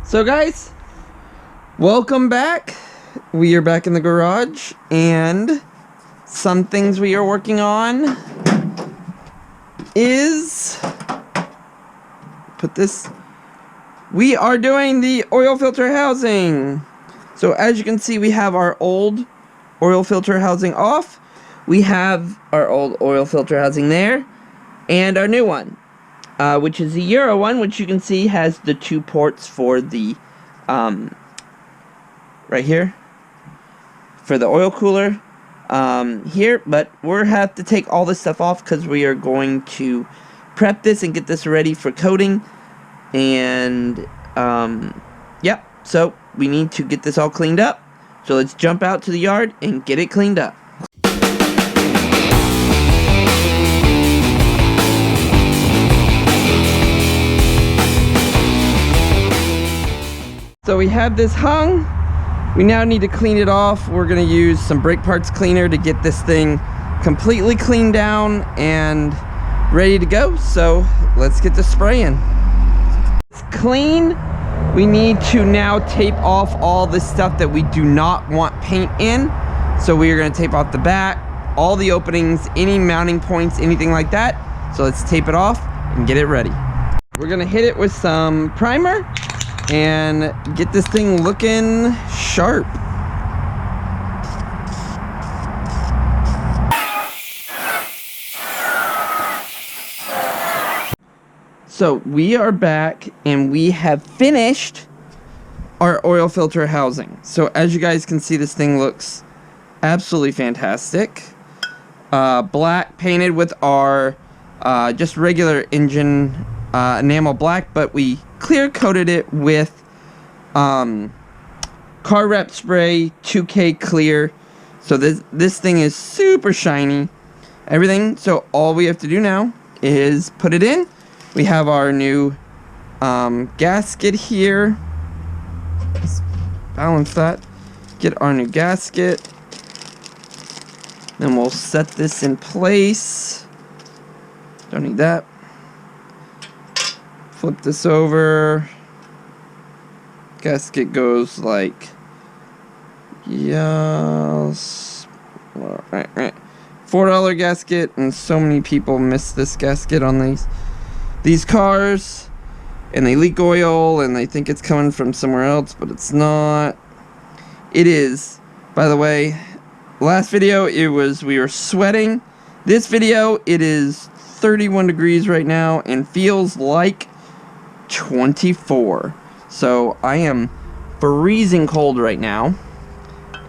So guys, welcome back. We are back in the garage, and some things we are working on is we are doing the oil filter housing. So as you can see, we have our old oil filter housing off. We have our old oil filter housing there, and our new one, which is the Euro one, which you can see has the two ports for the right here for the oil cooler here, but we'll have to take all this stuff off because we are going to prep this and get this ready for coating. And yeah, so we need to get this all cleaned up. So let's jump out to the yard and get it cleaned up. So we have this hung. We now need to clean it off. We're going to use some brake parts cleaner to get this thing completely cleaned down and ready to go. So let's get to spraying. It's clean. We need to now tape off all the stuff that we do not want paint in. So we are going to tape off the back, all the openings, any mounting points, anything like that. So let's tape it off and get it ready. We're going to hit it with some primer and get this thing looking sharp. So we are back and we have finished our oil filter housing. So as you guys can see, this thing looks absolutely fantastic. Black painted with our just regular engine enamel black, but we clear coated it with car wrap spray 2K clear. So this thing is super shiny, everything. So all we have to do now is put it in. We have our new gasket here. Let's balance that. Get our new gasket. Then we'll set this in place. Don't need that. Flip this over. Gasket goes like, yes, right. $4 gasket, and so many people miss this gasket on these cars, and they leak oil and they think it's coming from somewhere else, but it's not. It is. By the way, last video we were sweating. This video it is 31 degrees right now and feels like 24. So I am freezing cold right now,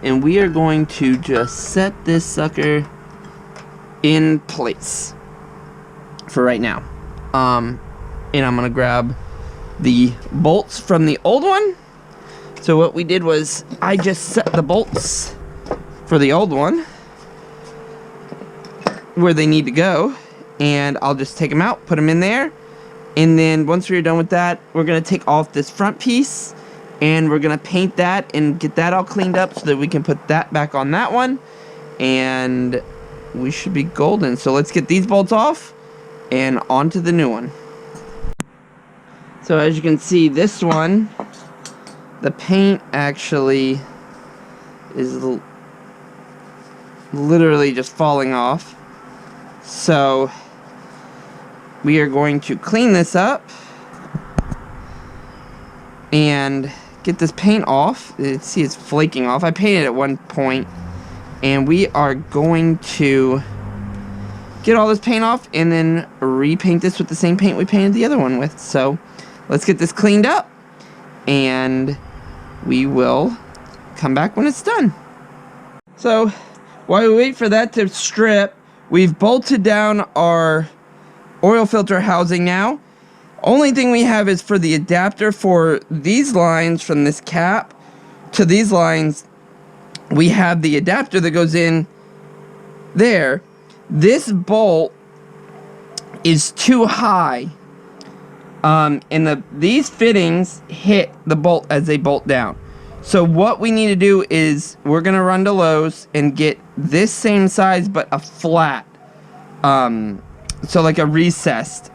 and we are going to just set this sucker in place for right now. And I'm gonna grab the bolts from the old one. So what we did was I just set the bolts for the old one where they need to go, and I'll just take them out, put them in there. And then once we're done with that, we're going to take off this front piece and we're going to paint that and get that all cleaned up so that we can put that back on that one. And we should be golden. So let's get these bolts off and onto the new one. So as you can see, this one, the paint actually is literally just falling off. So we are going to clean this up and get this paint off. See, it's flaking off. I painted at one point, and we are going to get all this paint off and then repaint this with the same paint we painted the other one with. So let's get this cleaned up, and we will come back when it's done. So while we wait for that to strip, we've bolted down our oil filter housing now. Only thing we have is for the adapter for these lines from this cap to these lines. We have the adapter that goes in there. This bolt is too high, and these fittings hit the bolt as they bolt down. So what we need to do is we're gonna run to Lowe's and get this same size but a flat, so like a recessed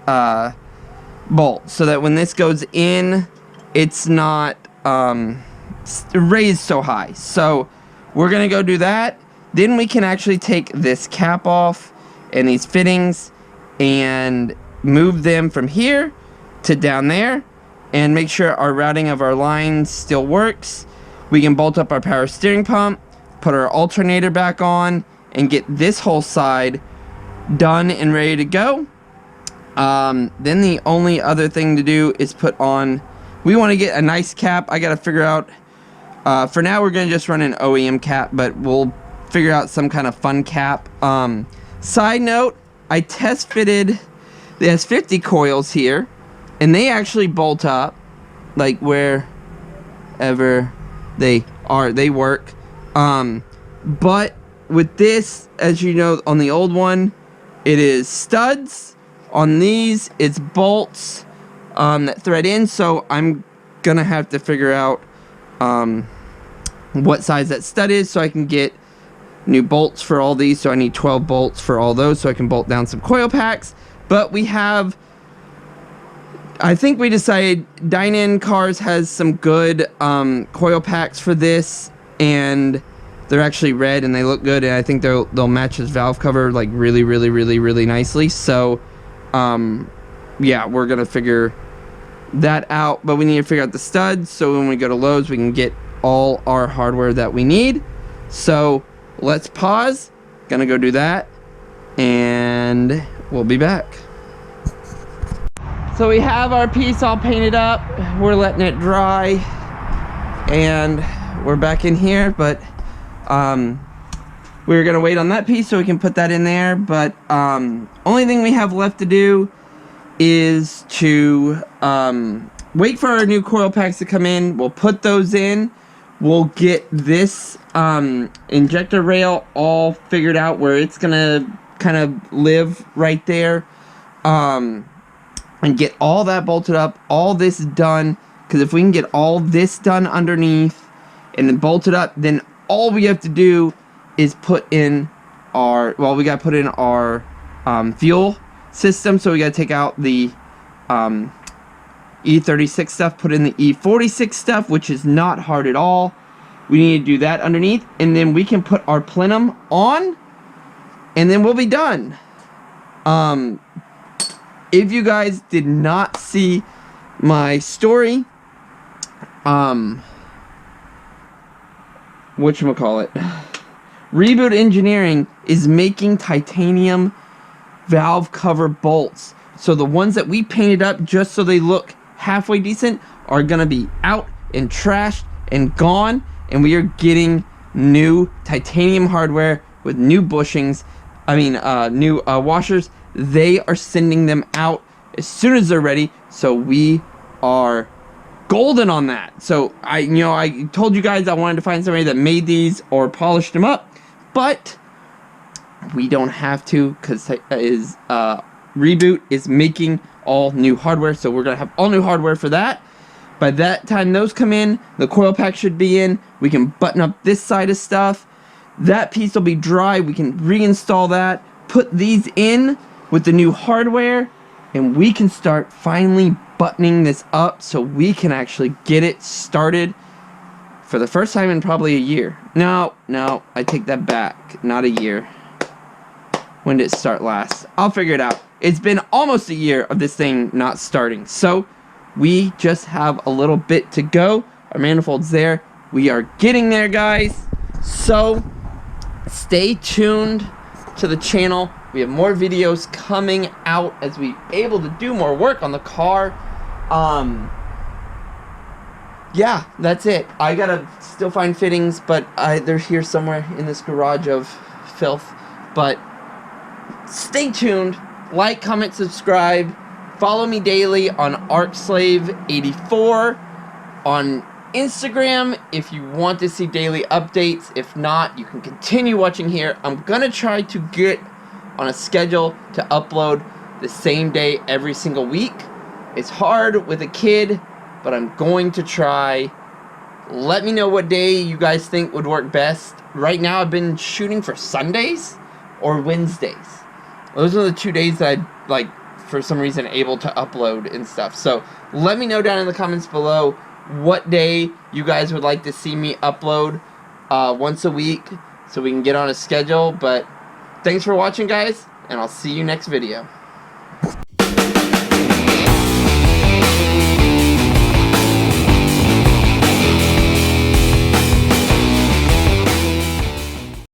bolt, so that when this goes in it's not raised so high. So we're gonna go do that. Then we can actually take this cap off and these fittings and move them from here to down there and make sure our routing of our lines still works. We can bolt up our power steering pump, put our alternator back on, and get this whole side done and ready to go. Then the only other thing to do is put on, we want to get a nice cap. I got to figure out, for now we're going to just run an OEM cap, but we'll figure out some kind of fun cap. Side note, I test fitted the S50 coils here, and they actually bolt up, like wherever they are, they work. But with this, as you know, on the old one, it is studs. On these, it's bolts that thread in. So I'm gonna have to figure out what size that stud is, so I can get new bolts for all these. So I need 12 bolts for all those, so I can bolt down some coil packs. But we have, I think we decided Dynan Cars has some good coil packs for this, and they're actually red and they look good, and I think they'll match this valve cover like really nicely. So yeah, we're gonna figure that out, but we need to figure out the studs, so when we go to Lowe's we can get all our hardware that we need. So let's pause, gonna go do that, and we'll be back. So we have our piece all painted up, we're letting it dry, and we're back in here. But we're gonna wait on that piece so we can put that in there. But only thing we have left to do is to wait for our new coil packs to come in. We'll put those in. We'll get this injector rail all figured out where it's gonna kind of live right there, and get all that bolted up, all this done. Because if we can get all this done underneath and then bolted up, then all we have to do is put in our, well, we got to put in our fuel system. So we got to take out the E36 stuff, put in the E46 stuff, which is not hard at all. We need to do that underneath, and then we can put our plenum on, and then we'll be done. If you guys did not see my story, whatchamacallit, Reboot Engineering is making titanium valve cover bolts. So the ones that we painted up just so they look halfway decent are gonna be out and trashed and gone, and we are getting new titanium hardware with new bushings, new washers. They are sending them out as soon as they're ready, so we are golden on that. So I told you guys I wanted to find somebody that made these or polished them up, but we don't have to, because Reboot is making all new hardware, so we're gonna have all new hardware for that. By that time those come in, the coil pack should be in. We can button up this side of stuff. That piece will be dry. We can reinstall that, put these in with the new hardware, and we can start finally buttoning this up so we can actually get it started for the first time in probably a year. No, I take that back. Not a year. When did it start last? I'll figure it out. It's been almost a year of this thing not starting. So we just have a little bit to go. Our manifold's there. We are getting there, guys. So stay tuned to the channel. We have more videos coming out as we're able to do more work on the car. Yeah, that's it. I gotta still find fittings, but they're here somewhere in this garage of filth. But stay tuned. Like, comment, subscribe. Follow me daily on ArcSlave84 on Instagram if you want to see daily updates. If not, you can continue watching here. I'm gonna try to get on a schedule to upload the same day every single week. It's hard with a kid, but I'm going to try. Let me know what day you guys think would work best. Right now I've been shooting for Sundays or Wednesdays. Those are the 2 days that I for some reason able to upload and stuff. So let me know down in the comments below what day you guys would like to see me upload once a week so we can get on a schedule. But thanks for watching, guys, and I'll see you next video.